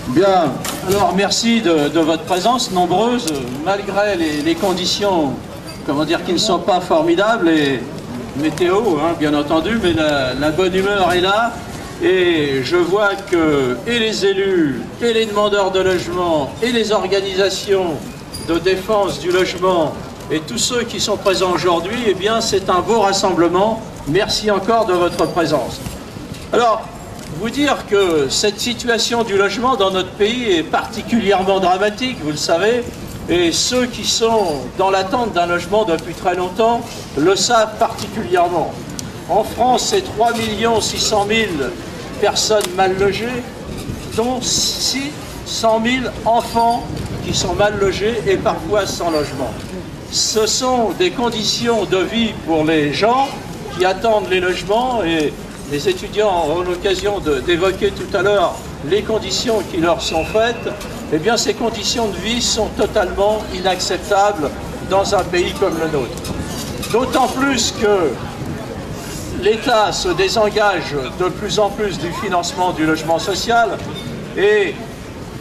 Bien, alors merci de votre présence nombreuse, malgré les conditions, comment dire, qui ne sont pas formidables, et météo, hein, bien entendu, mais la bonne humeur est là, et je vois que et les élus, et les demandeurs de logement, et les organisations de défense du logement, et tous ceux qui sont présents aujourd'hui, eh bien c'est un beau rassemblement. Merci encore de votre présence. Alors, vous dire que cette situation du logement dans notre pays est particulièrement dramatique, vous le savez, et ceux qui sont dans l'attente d'un logement depuis très longtemps le savent particulièrement. En France, c'est 3 600 000 personnes mal logées, dont 600 000 enfants qui sont mal logés et parfois sans logement. Ce sont des conditions de vie pour les gens qui attendent les logements, et les étudiants auront l'occasion d'évoquer tout à l'heure les conditions qui leur sont faites. Eh bien, ces conditions de vie sont totalement inacceptables dans un pays comme le nôtre. D'autant plus que l'État se désengage de plus en plus du financement du logement social, et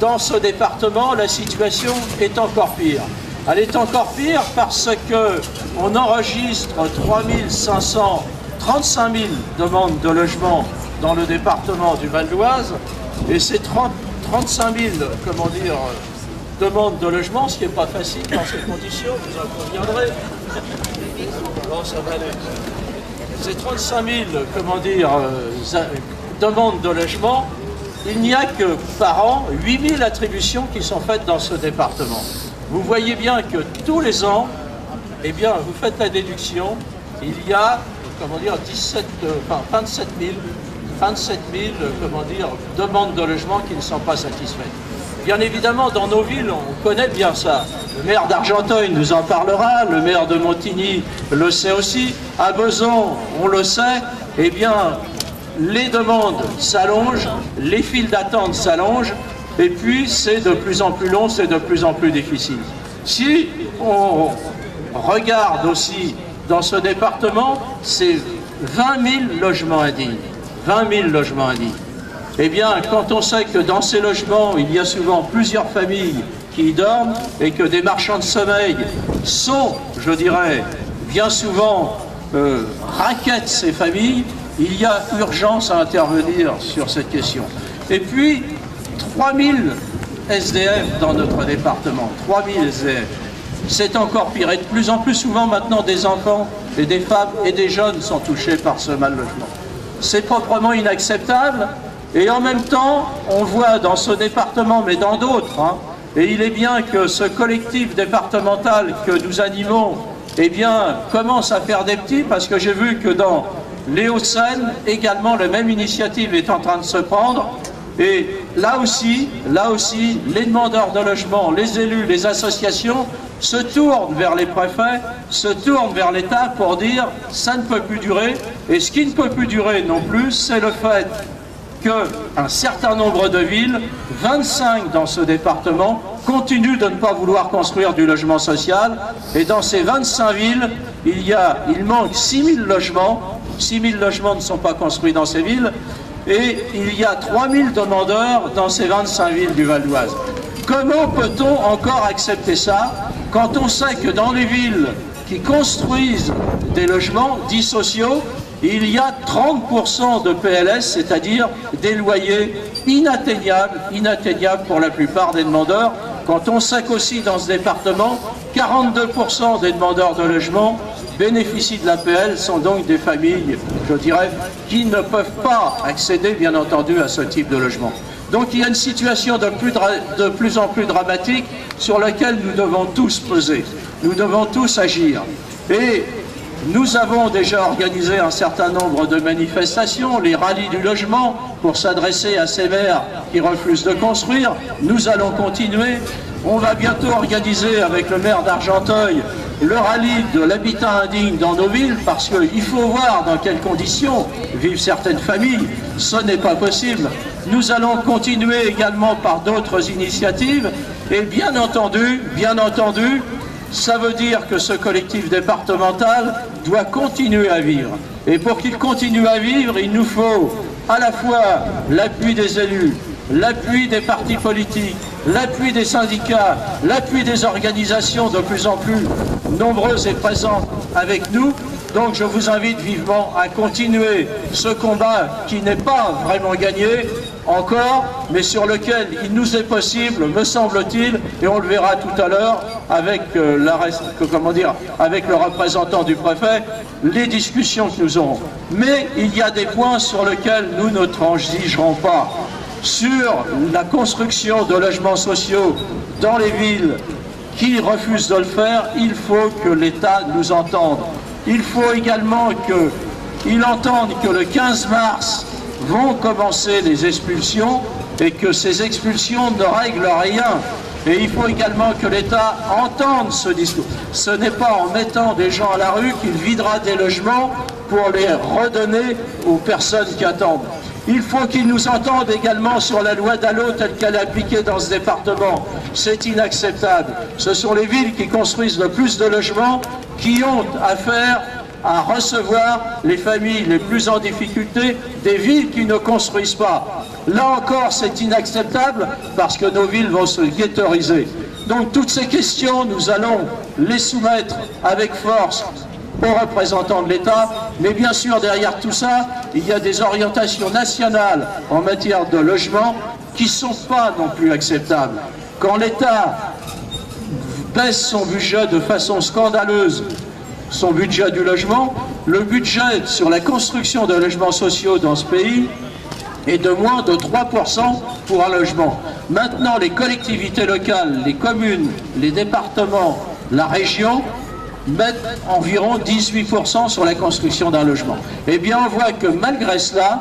dans ce département, la situation est encore pire. Elle est encore pire parce qu'on enregistre 35 000 demandes de logement dans le département du Val-d'Oise, et ces 35 000, comment dire, demandes de logement, ce qui n'est pas facile dans ces conditions, vous en conviendrez. Bon, ça va aller. Ces 35 000, comment dire, demandes de logement, il n'y a que par an 8 000 attributions qui sont faites dans ce département. Vous voyez bien que tous les ans, eh bien, vous faites la déduction, il y a, comment dire, 27 000, comment dire, demandes de logement qui ne sont pas satisfaites. Bien évidemment, dans nos villes, on connaît bien ça. Le maire d'Argenteuil nous en parlera, le maire de Montigny le sait aussi. À Besançon, on le sait, eh bien, les demandes s'allongent, les files d'attente s'allongent, et puis c'est de plus en plus long, c'est de plus en plus difficile. Si on regarde aussi dans ce département, c'est 20 000 logements indignes. 20 000 logements indignes. Eh bien, quand on sait que dans ces logements, il y a souvent plusieurs familles qui y dorment, et que des marchands de sommeil sont, je dirais, bien souvent raquettent ces familles, il y a urgence à intervenir sur cette question. Et puis, 3 000 SDF dans notre département, 3 000 SDF. C'est encore pire. Et de plus en plus souvent maintenant, des enfants et des femmes et des jeunes sont touchés par ce mal logement. C'est proprement inacceptable, et en même temps, on voit dans ce département, mais dans d'autres, hein, et il est bien que ce collectif départemental que nous animons, eh bien, commence à faire des petits, parce que j'ai vu que dans les Hauts-de-Seine, également, la même initiative est en train de se prendre. Et là aussi, les demandeurs de logement, les élus, les associations se tournent vers les préfets, se tournent vers l'État pour dire ça ne peut plus durer. Et ce qui ne peut plus durer non plus, c'est le fait qu'un certain nombre de villes, 25 dans ce département, continuent de ne pas vouloir construire du logement social. Et dans ces 25 villes, il manque 6 000 logements. 6 000 logements ne sont pas construits dans ces villes. Et il y a 3 000 demandeurs dans ces 25 villes du Val-d'Oise. Comment peut-on encore accepter ça quand on sait que dans les villes qui construisent des logements dits sociaux, il y a 30% de PLS, c'est-à-dire des loyers inatteignables pour la plupart des demandeurs, quand on sait qu'aussi dans ce département, 42% des demandeurs de logement bénéficient de l'APL, sont donc des familles, je dirais, qui ne peuvent pas accéder, bien entendu, à ce type de logement. Donc il y a une situation de plus en plus dramatique sur laquelle nous devons tous peser, nous devons tous agir. Et nous avons déjà organisé un certain nombre de manifestations, les rallyes du logement, pour s'adresser à ces maires qui refusent de construire. Nous allons continuer. On va bientôt organiser avec le maire d'Argenteuil le rallye de l'habitat indigne dans nos villes, parce qu'il faut voir dans quelles conditions vivent certaines familles. Ce n'est pas possible. Nous allons continuer également par d'autres initiatives, et bien entendu, ça veut dire que ce collectif départemental doit continuer à vivre. Et pour qu'il continue à vivre, il nous faut à la fois l'appui des élus, l'appui des partis politiques, l'appui des syndicats, l'appui des organisations de plus en plus nombreuses et présentes avec nous. Donc je vous invite vivement à continuer ce combat qui n'est pas vraiment gagné encore, mais sur lequel il nous est possible, me semble-t-il, et on le verra tout à l'heure avec, avec le représentant du préfet, les discussions que nous aurons. Mais il y a des points sur lesquels nous ne transigerons pas. Sur la construction de logements sociaux dans les villes qui refusent de le faire, il faut que l'État nous entende. Il faut également qu'il entende que le 15 mars vont commencer les expulsions et que ces expulsions ne règlent rien. Et il faut également que l'État entende ce discours. Ce n'est pas en mettant des gens à la rue qu'il videra des logements pour les redonner aux personnes qui attendent. Il faut qu'ils nous entendent également sur la loi Dallot telle qu'elle est appliquée dans ce département. C'est inacceptable. Ce sont les villes qui construisent le plus de logements qui ont affaire à recevoir les familles les plus en difficulté des villes qui ne construisent pas. Là encore, c'est inacceptable parce que nos villes vont se ghettoiser. Donc toutes ces questions, nous allons les soumettre avec force aux représentants de l'État, mais bien sûr derrière tout ça, il y a des orientations nationales en matière de logement qui ne sont pas non plus acceptables. Quand l'État baisse son budget de façon scandaleuse, son budget du logement, le budget sur la construction de logements sociaux dans ce pays est de moins de 3% pour un logement. Maintenant, les collectivités locales, les communes, les départements, la région mettent environ 18% sur la construction d'un logement. Eh bien, on voit que malgré cela,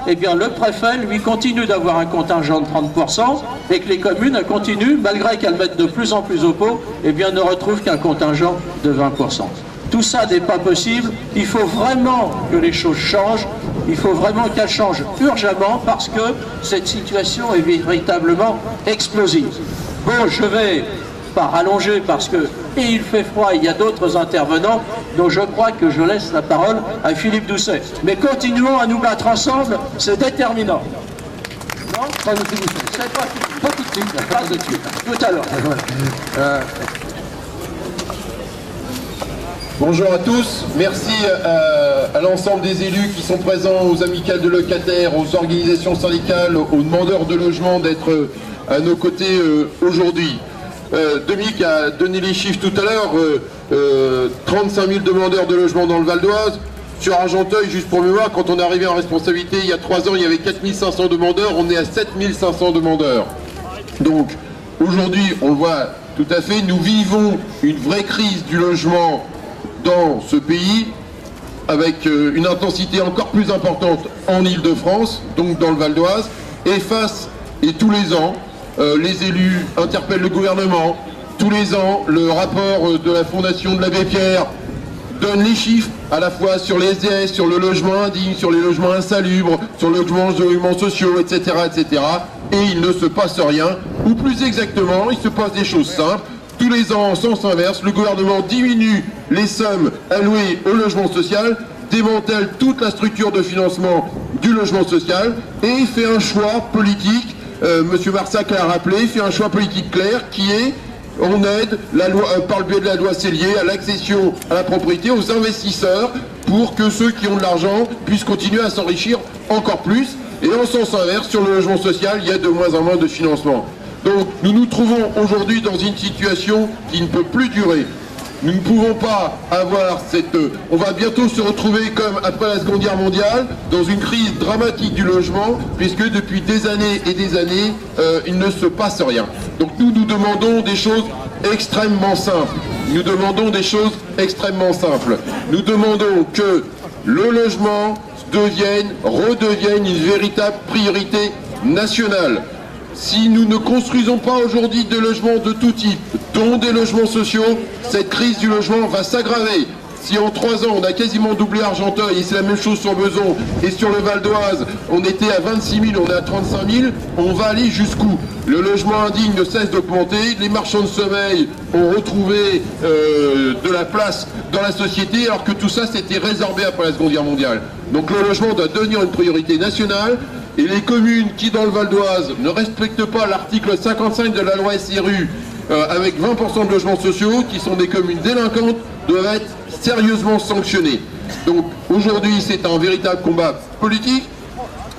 eh bien, le préfet, lui, continue d'avoir un contingent de 30% et que les communes continuent, malgré qu'elles mettent de plus en plus au pot, eh bien, ne retrouvent qu'un contingent de 20%. Tout ça n'est pas possible. Il faut vraiment que les choses changent. Il faut vraiment qu'elles changent urgemment parce que cette situation est véritablement explosive. Bon, je vais pas rallonger parce que et il fait froid, il y a d'autres intervenants, donc je crois que je laisse la parole à Philippe Doucet. Mais continuons à nous battre ensemble, c'est déterminant. Non, pas tout de suite. Pas tout de suite, pas tout de suite, tout à l'heure. Bonjour à tous, merci à l'ensemble des élus qui sont présents, aux amicales de locataires, aux organisations syndicales, aux demandeurs de logement d'être à nos côtés aujourd'hui. Dominique a donné les chiffres tout à l'heure, 35 000 demandeurs de logement dans le Val d'Oise. Sur Argenteuil, juste pour mémoire, quand on est arrivé en responsabilité il y a 3 ans, il y avait 4 500 demandeurs, on est à 7 500 demandeurs. Donc aujourd'hui, on le voit tout à fait, nous vivons une vraie crise du logement dans ce pays, avec une intensité encore plus importante en Île-de-France, donc dans le Val d'Oise, et tous les ans, les élus interpellent le gouvernement. Tous les ans, le rapport de la Fondation de l'Abbé Pierre donne les chiffres à la fois sur les SDS, sur le logement indigne, sur les logements insalubres, sur les logements sociaux, etc., etc. Et il ne se passe rien. Ou plus exactement, il se passe des choses simples. Tous les ans, en sens inverse, le gouvernement diminue les sommes allouées au logement social, démantèle toute la structure de financement du logement social et fait un choix politique. Monsieur Marsac l'a rappelé, fait un choix politique clair qui est on aide par le biais de la loi Cellier à l'accession à la propriété aux investisseurs pour que ceux qui ont de l'argent puissent continuer à s'enrichir encore plus. Et en sens inverse, sur le logement social, il y a de moins en moins de financement. Donc nous nous trouvons aujourd'hui dans une situation qui ne peut plus durer. Nous ne pouvons pas avoir cette... On va bientôt se retrouver comme après la Seconde Guerre mondiale, dans une crise dramatique du logement, puisque depuis des années et des années, il ne se passe rien. Donc nous demandons des choses extrêmement simples. Nous demandons des choses extrêmement simples. Nous demandons que le logement redevienne une véritable priorité nationale. Si nous ne construisons pas aujourd'hui de logements de tout type, dont des logements sociaux, cette crise du logement va s'aggraver. Si en 3 ans on a quasiment doublé Argenteuil, et c'est la même chose sur Besançon, et sur le Val d'Oise, on était à 26 000, on est à 35 000, on va aller jusqu'où? Le logement indigne ne cesse d'augmenter, les marchands de sommeil ont retrouvé de la place dans la société, alors que tout ça s'était résorbé après la Seconde Guerre mondiale. Donc le logement doit devenir une priorité nationale. Et les communes qui, dans le Val d'Oise, ne respectent pas l'article 55 de la loi SRU, avec 20% de logements sociaux, qui sont des communes délinquantes, doivent être sérieusement sanctionnées. Donc aujourd'hui, c'est un véritable combat politique,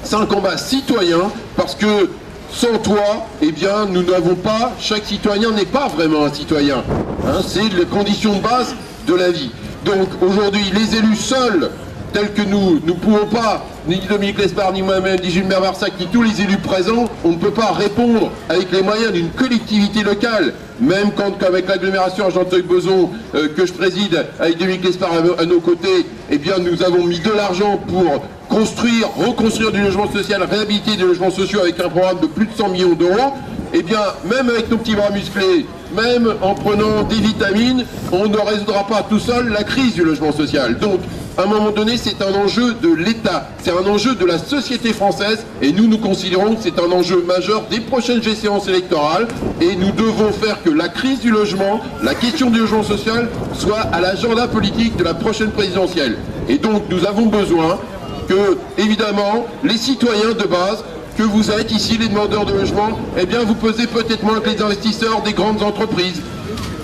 c'est un combat citoyen, parce que sans toi, eh bien, nous n'avons pas, chaque citoyen n'est pas vraiment un citoyen. Hein, c'est les conditions de base de la vie. Donc aujourd'hui, les élus seuls, tels que nous ne pouvons pas, ni Dominique Lespard, ni moi-même, ni Gilbert Marsac, ni tous les élus présents, on ne peut pas répondre avec les moyens d'une collectivité locale, même quand, avec l'agglomération Argenteuil-Boson que je préside, avec Dominique Lespard à nos côtés, eh bien, nous avons mis de l'argent pour construire, reconstruire du logement social, réhabiliter des logements sociaux avec un programme de plus de 100 millions d'euros. Eh bien, même avec nos petits bras musclés, même en prenant des vitamines, on ne résoudra pas tout seul la crise du logement social. Donc, à un moment donné, c'est un enjeu de l'État, c'est un enjeu de la société française, et nous considérons que c'est un enjeu majeur des prochaines échéances électorales, et nous devons faire que la crise du logement, la question du logement social, soit à l'agenda politique de la prochaine présidentielle. Et donc, nous avons besoin que, évidemment, les citoyens de base, que vous êtes ici, les demandeurs de logement, eh bien, vous pesez peut-être moins que les investisseurs des grandes entreprises,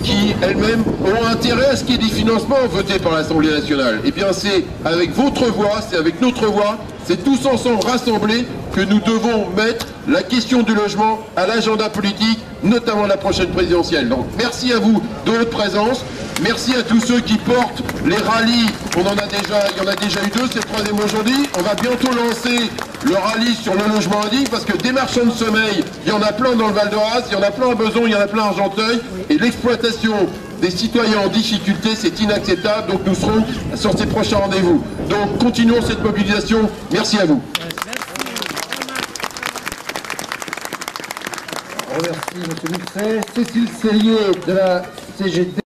qui elles-mêmes ont intérêt à ce qu'il y ait des financements votés par l'Assemblée nationale. Eh bien, c'est avec votre voix, c'est avec notre voix, c'est tous ensemble rassemblés que nous devons mettre la question du logement à l'agenda politique, notamment la prochaine présidentielle. Donc, merci à vous de votre présence. Merci à tous ceux qui portent les rallyes. Il y en a déjà eu 2, c'est le 3e aujourd'hui. On va bientôt lancer le rallye sur le logement indigne, parce que des marchands de sommeil, il y en a plein dans le Val d'Oise, il y en a plein à Beson, il y en a plein à Argenteuil, et l'exploitation des citoyens en difficulté, c'est inacceptable. Donc nous serons sur ces prochains rendez-vous. Donc continuons cette mobilisation. Merci à vous. Merci, M. Mixet. Cécile Cellier de la CGT.